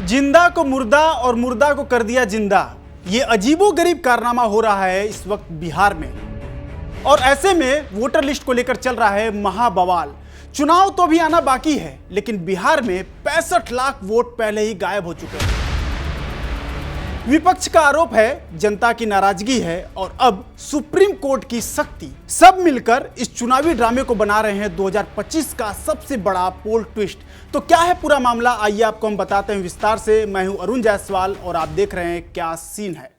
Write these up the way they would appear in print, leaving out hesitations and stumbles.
जिंदा को मुर्दा और मुर्दा को कर दिया जिंदा। ये अजीबोगरीब कारनामा हो रहा है इस वक्त बिहार में, और ऐसे में वोटर लिस्ट को लेकर चल रहा है महाबवाल। चुनाव तो अभी आना बाकी है, लेकिन बिहार में 65 लाख वोट पहले ही गायब हो चुके हैं। विपक्ष का आरोप है जनता की नाराजगी है और अब सुप्रीम कोर्ट की सख्ती। सब मिलकर इस चुनावी ड्रामे को बना रहे हैं 2025 का सबसे बड़ा पोल ट्विस्ट। तो क्या है पूरा मामला, आइए आपको हम बताते हैं विस्तार से। मैं हूं अरुण जायसवाल और आप देख रहे हैं क्या सीन है।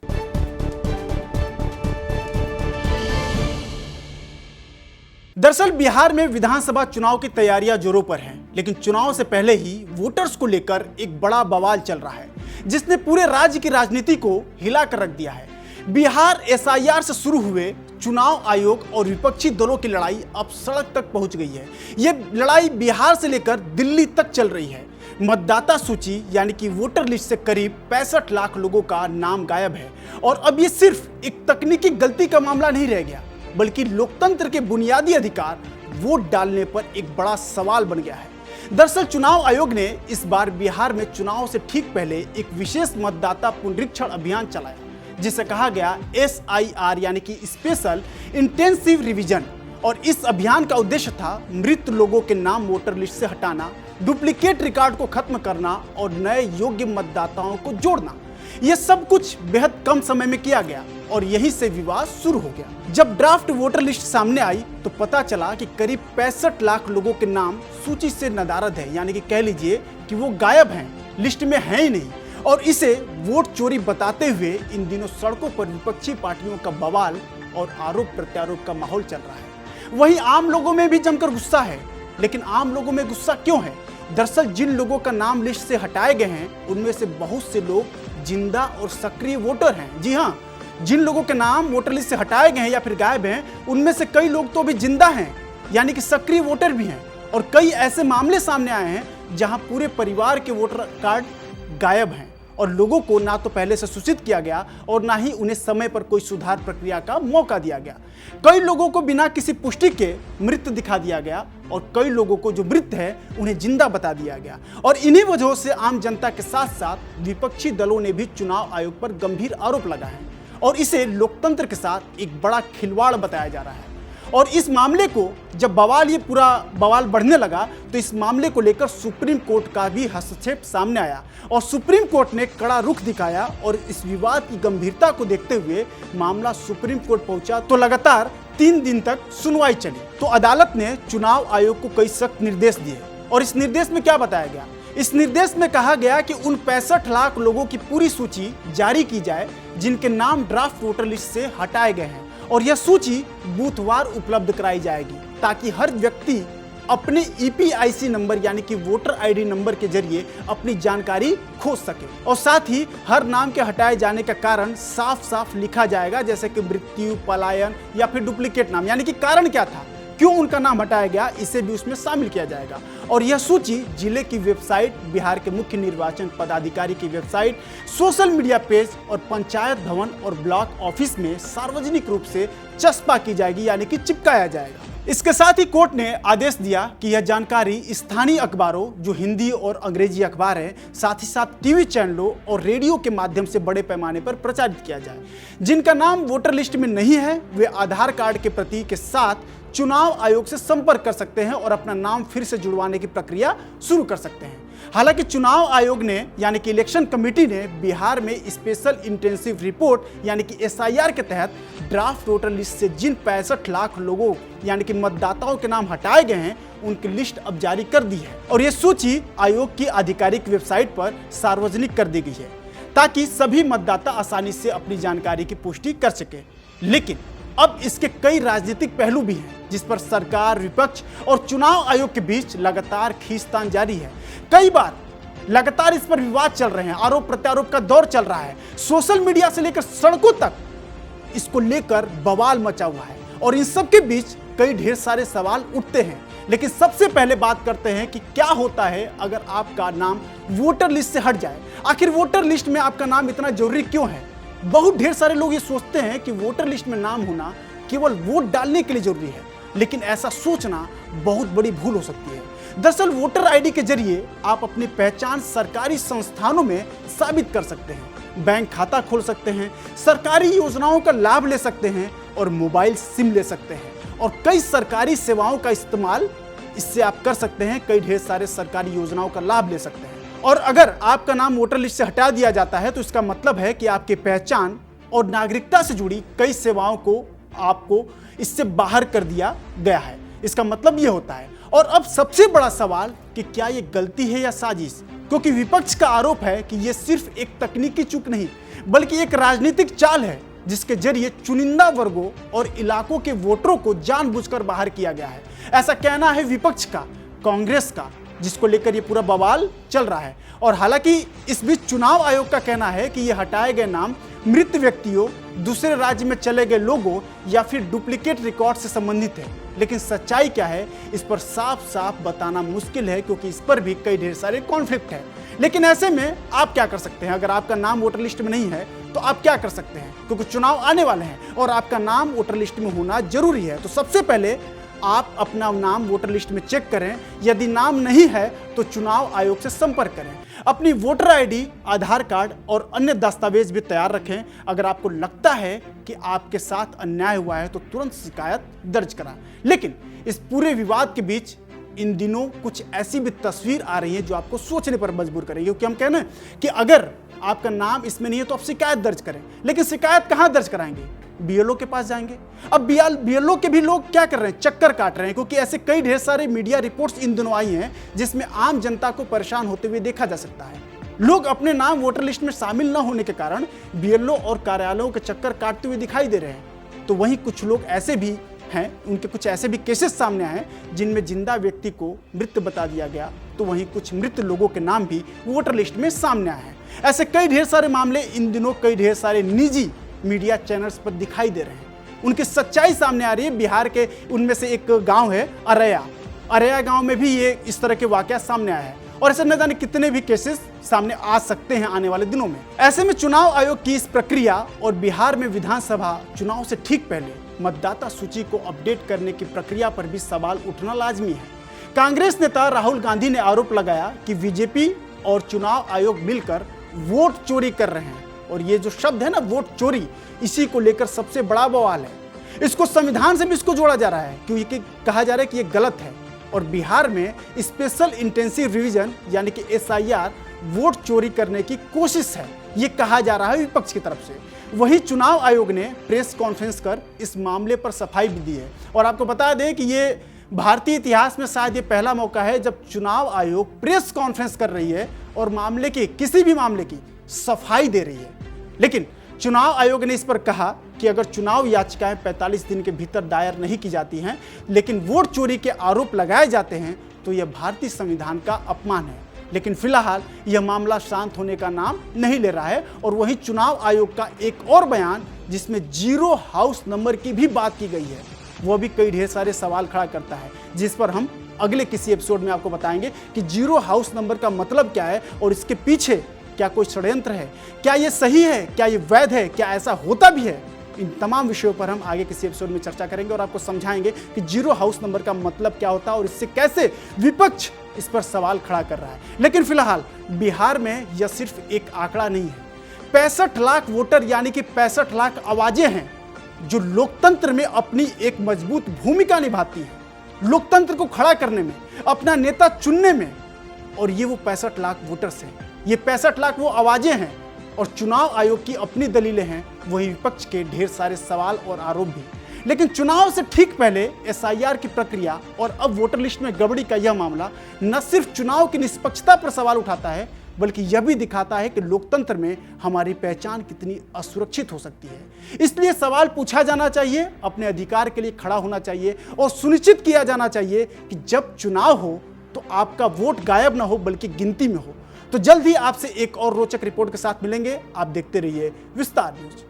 दरअसल बिहार में विधानसभा चुनाव की तैयारियां जोरों पर हैं, लेकिन चुनाव से पहले ही वोटर्स को लेकर एक बड़ा बवाल चल रहा है जिसने पूरे राज्य की राजनीति को हिलाकर रख दिया है। बिहार एसआईआर से शुरू हुए चुनाव आयोग और विपक्षी दलों की लड़ाई अब सड़क तक पहुंच गई है। यह लड़ाई बिहार से लेकर दिल्ली तक चल रही है। मतदाता सूची यानी कि वोटर लिस्ट से करीब 65 लाख लोगों का नाम गायब है, और अब ये सिर्फ एक तकनीकी गलती का मामला नहीं रह गया, बल्कि लोकतंत्र के बुनियादी अधिकार वोट डालने पर एक बड़ा सवाल बन गया है। दरअसल चुनाव आयोग ने इस बार बिहार में चुनाव से ठीक पहले एक विशेष मतदाता पुनरीक्षण अभियान चलाया, जिसे कहा गया SIR यानी कि स्पेशल इंटेंसिव रिवीजन। और इस अभियान का उद्देश्य था मृत लोगों के नाम वोटर लिस्ट से हटाना, डुप्लीकेट रिकॉर्ड को खत्म करना और नए योग्य मतदाताओं को जोड़ना। यह सब कुछ बेहद कम समय में किया गया और यहीं से विवाद शुरू हो गया। जब ड्राफ्ट वोटर लिस्ट सामने आई तो पता चला कि करीब 65 लाख लोगों के नाम सूची से नदारद है, यानी कि कह लीजिए कि वो गायब हैं, लिस्ट में हैं ही नहीं। और इसे वोट चोरी बताते हुए इन दिनों सड़कों पर विपक्षी पार्टियों का बवाल और आरोप प्रत्यारोप का माहौल चल रहा है। वहीं आम लोगों में भी जमकर गुस्सा है, लेकिन आम लोगों में गुस्सा क्यों है? दरअसल जिन लोगों का नाम लिस्ट से हटाए गए हैं उनमें से बहुत से लोग जिंदा और सक्रिय वोटर हैं। जी हाँ, जिन लोगों के नाम वोटर लिस्ट से हटाए गए हैं या फिर गायब हैं, उनमें से कई लोग तो अभी जिंदा हैं, यानी कि सक्रिय वोटर भी हैं। और कई ऐसे मामले सामने आए हैं जहां पूरे परिवार के वोटर कार्ड गायब हैं और लोगों को ना तो पहले से सूचित किया गया और ना ही उन्हें समय पर कोई सुधार प्रक्रिया का मौका दिया गया। कई लोगों को बिना किसी पुष्टि के मृत दिखा दिया गया और कई लोगों को जो मृत है उन्हें जिंदा बता दिया गया। और इन्हीं वजहों से आम जनता के साथ साथ विपक्षी दलों ने भी चुनाव आयोग पर गंभीर आरोप लगाए हैं और इसे लोकतंत्र के साथ एक बड़ा खिलवाड़ बताया जा रहा है। और इस मामले को जब ये पूरा बवाल बढ़ने लगा तो इस मामले को लेकर सुप्रीम कोर्ट का भी हस्तक्षेप सामने आया और सुप्रीम कोर्ट ने कड़ा रुख दिखाया। और इस विवाद की गंभीरता को देखते हुए मामला सुप्रीम कोर्ट पहुंचा तो लगातार 3 दिन तक सुनवाई चली। तो अदालत ने चुनाव आयोग को कई सख्त निर्देश दिए और इस निर्देश में क्या बताया गया? इस निर्देश में कहा गया कि उन 65 लाख लोगों की पूरी सूची जारी की जाए जिनके नाम ड्राफ्ट वोटर लिस्ट से हटाए गए हैं, और यह सूची बूथवार उपलब्ध कराई जाएगी ताकि हर व्यक्ति अपने EPIC नंबर यानी कि वोटर ID नंबर के जरिए अपनी जानकारी खोज सके। और साथ ही हर नाम के हटाए जाने का कारण साफ साफ लिखा जाएगा, जैसे कि मृत्यु, पलायन या फिर डुप्लीकेट नाम, यानी कि कारण क्या था, क्यों उनका नाम हटाया गया, इसे भी उसमें शामिल किया जाएगा। और यह सूची जिले की वेबसाइट, बिहार के मुख्य निर्वाचन पदाधिकारी की वेबसाइट, सोशल मीडिया पेज और पंचायत भवन और ब्लॉक ऑफिस में सार्वजनिक रूप से चस्पा की जाएगी, यानी कि चिपकाया जाएगा। इसके साथ ही कोर्ट ने आदेश दिया कि यह जानकारी स्थानीय अखबारों, जो हिंदी और अंग्रेजी अखबार है, साथ ही साथ टीवी चैनलों और रेडियो के माध्यम से बड़े पैमाने पर प्रचारित किया जाए। जिनका नाम वोटर लिस्ट में नहीं है वे आधार कार्ड के प्रति के साथ चुनाव आयोग से संपर्क कर सकते हैं और अपना नाम फिर से जुड़वाने की प्रक्रिया शुरू कर सकते हैं। हालांकि चुनाव आयोग ने यानी कि इलेक्शन कमेटी ने बिहार में स्पेशल इंटेंसिव रिपोर्ट यानी कि SIR के तहत ड्राफ्ट वोटर लिस्ट से जिन 65 लाख लोगों यानी कि मतदाताओं के नाम हटाए गए हैं उनकी लिस्ट अब जारी कर दी है और यह सूची आयोग की आधिकारिक वेबसाइट पर सार्वजनिक कर दी गई है ताकि सभी मतदाता आसानी से अपनी जानकारी की पुष्टि कर सके। लेकिन अब इसके कई राजनीतिक पहलू भी हैं जिस पर सरकार, विपक्ष और चुनाव आयोग के बीच लगातार खींचतान जारी है। कई बार लगातार इस पर विवाद चल रहे हैं, आरोप प्रत्यारोप का दौर चल रहा है। सोशल मीडिया से लेकर सड़कों तक इसको लेकर बवाल मचा हुआ है और इन सब के बीच कई ढेर सारे सवाल उठते हैं। लेकिन सबसे पहले बात करते हैं कि क्या होता है अगर आपका नाम वोटर लिस्ट से हट जाए। आखिर वोटर लिस्ट में आपका नाम इतना जरूरी क्यों है? बहुत ढेर सारे लोग ये सोचते हैं कि वोटर लिस्ट में नाम होना केवल वोट डालने के लिए जरूरी है, लेकिन ऐसा सोचना बहुत बड़ी भूल हो सकती है। दरअसल वोटर आईडी के जरिए आप अपनी पहचान सरकारी संस्थानों में साबित कर सकते हैं, बैंक खाता खोल सकते हैं, सरकारी योजनाओं का लाभ ले सकते हैं और मोबाइल सिम ले सकते हैं और कई सरकारी सेवाओं का इस्तेमाल इससे आप कर सकते हैं। कई ढेर सारे सरकारी योजनाओं का लाभ ले सकते हैं। और अगर आपका नाम वोटर लिस्ट से हटा दिया जाता है तो इसका मतलब है कि आपकी पहचान और नागरिकता से जुड़ी कई सेवाओं को आपको इससे बाहर कर दिया गया है। इसका मतलब यह होता है। और अब सबसे बड़ा सवाल कि क्या यह गलती है या साजिश, क्योंकि विपक्ष का आरोप है कि यह सिर्फ एक तकनीकी चूक नहीं बल्कि एक राजनीतिक चाल है जिसके जरिए चुनिंदा वर्गों और इलाकों के वोटरों को जानबूझकर बाहर किया गया है। ऐसा कहना है विपक्ष का, कांग्रेस का, जिसको लेकर ये पूरा बवाल चल रहा है। और हालांकि इस बीच चुनाव आयोग का कहना है कि ये हटाए गए नाम मृत व्यक्तियों, दूसरे राज्य में चले गए लोगों या फिर डुप्लीकेट रिकॉर्ड से संबंधित है। लेकिन सच्चाई क्या है इस पर साफ साफ बताना मुश्किल है, क्योंकि इस पर भी कई ढेर सारे कॉन्फ्लिक्ट है। लेकिन ऐसे में आप क्या कर सकते हैं? अगर आपका नाम वोटर लिस्ट में नहीं है तो आप क्या कर सकते हैं, क्योंकि चुनाव आने वाले हैं और आपका नाम वोटर लिस्ट में होना जरूरी है। तो सबसे पहले आप अपना नाम वोटर लिस्ट में चेक करें। यदि नाम नहीं है तो चुनाव आयोग से संपर्क करें। अपनी वोटर आईडी, आधार कार्ड और अन्य दस्तावेज भी तैयार रखें। अगर आपको लगता है कि आपके साथ अन्याय हुआ है तो तुरंत शिकायत दर्ज कराएं। लेकिन इस पूरे विवाद के बीच इन दिनों कुछ ऐसी भी तस्वीर आ रही है जो आपको सोचने पर मजबूर करेगी, क्योंकि हम कह रहे हैं कि अगर आपका नाम इसमें नहीं है तो आप शिकायत दर्ज करें। लेकिन शिकायत कहां दर्ज कराएंगे? बीएलओ के पास जाएंगे। अब बीएलओ के भी लोग क्या कर रहे हैं? चक्कर काट रहे हैं, क्योंकि ऐसे कई ढेर सारे मीडिया रिपोर्ट्स इन दिनों आई हैं जिसमें आम जनता को परेशान होते हुए देखा जा सकता है। लोग अपने नाम वोटर लिस्ट में शामिल न होने के कारण बीएलओ और कार्यालयों के चक्कर काटते हुए दिखाई दे रहे हैं। तो वहीं कुछ लोग ऐसे भी हैं, उनके कुछ ऐसे भी केसेस सामने आए जिनमें जिंदा व्यक्ति को मृत बता दिया गया, तो वहीं कुछ मृत लोगों के नाम भी वोटर लिस्ट में सामने आए हैं। ऐसे कई ढेर सारे मामले इन दिनों कई ढेर सारे निजी मीडिया चैनल्स पर दिखाई दे रहे हैं। उनकी सच्चाई सामने आ रही है। बिहार के उनमें से एक गांव है अरैया गांव में भी ये इस तरह के वाकया सामने आया है और ऐसे न जाने कितने भी केसेस सामने आ सकते हैं आने वाले दिनों में। ऐसे में चुनाव आयोग की इस प्रक्रिया और बिहार में विधानसभा चुनाव से ठीक पहले मतदाता सूची को अपडेट करने की प्रक्रिया पर भी सवाल उठना लाजमी है। कांग्रेस नेता राहुल गांधी ने आरोप लगाया कि बीजेपी और चुनाव आयोग मिलकर वोट चोरी कर रहे हैं। और ये जो शब्द है ना, वोट चोरी, इसी को लेकर सबसे बड़ा बवाल है। इसको संविधान से भी इसको जोड़ा जा रहा है, क्योंकि कहा जा रहा है कि ये गलत है। और बिहार में स्पेशल इंटेंसिव रिवीजन यानी कि एसआईआर वोट चोरी करने की कोशिश है, ये कहा जा रहा है विपक्ष की तरफ से। वहीं चुनाव आयोग ने प्रेस कॉन्फ्रेंस कर इस मामले पर सफाई भी दी है। और आपको बता दें कि ये भारतीय इतिहास में शायद ये पहला मौका है जब चुनाव आयोग प्रेस कॉन्फ्रेंस कर रही है और मामले की, किसी भी मामले की सफाई दे रही है। लेकिन चुनाव आयोग ने इस पर कहा कि अगर चुनाव याचिकाएं 45 दिन के भीतर दायर नहीं की जाती हैं लेकिन वोट चोरी के आरोप लगाए जाते हैं तो यह भारतीय संविधान का अपमान है। लेकिन फिलहाल यह मामला शांत होने का नाम नहीं ले रहा है। और वहीं चुनाव आयोग का एक और बयान जिसमें 0 हाउस नंबर की भी बात की गई है, वह भी कई ढेर सारे सवाल खड़ा करता है, जिस पर हम अगले किसी एपिसोड में आपको बताएंगे कि 0 हाउस नंबर का मतलब क्या है और इसके पीछे क्या कोई षड्यंत्र है, क्या ये सही है, क्या ये वैध है, क्या ऐसा होता भी है। इन तमाम विषयों पर हम आगे किसी एपिसोड में चर्चा करेंगे और आपको समझाएंगे कि 0 हाउस नंबर का मतलब क्या होता है और इससे कैसे विपक्ष इस पर सवाल खड़ा कर रहा है। लेकिन फिलहाल बिहार में यह सिर्फ एक आंकड़ा नहीं है। 65 लाख वोटर यानी कि 65 लाख आवाजें हैं जो लोकतंत्र में अपनी एक मजबूत भूमिका निभाती है, लोकतंत्र को खड़ा करने में, अपना नेता चुनने में। और ये वो 65 लाख वोटर्स हैं, ये 65 लाख वो आवाजें हैं और चुनाव आयोग की अपनी दलीलें हैं, वही विपक्ष के ढेर सारे सवाल और आरोप भी। लेकिन चुनाव से ठीक पहले एसआईआर की प्रक्रिया और अब वोटर लिस्ट में गड़बड़ी का यह मामला न सिर्फ चुनाव की निष्पक्षता पर सवाल उठाता है बल्कि यह भी दिखाता है कि लोकतंत्र में हमारी पहचान कितनी असुरक्षित हो सकती है। इसलिए सवाल पूछा जाना चाहिए, अपने अधिकार के लिए खड़ा होना चाहिए और सुनिश्चित किया जाना चाहिए कि जब चुनाव हो तो आपका वोट गायब ना हो बल्कि गिनती में हो। तो जल्द ही आपसे एक और रोचक रिपोर्ट के साथ मिलेंगे। आप देखते रहिए विस्तार न्यूज।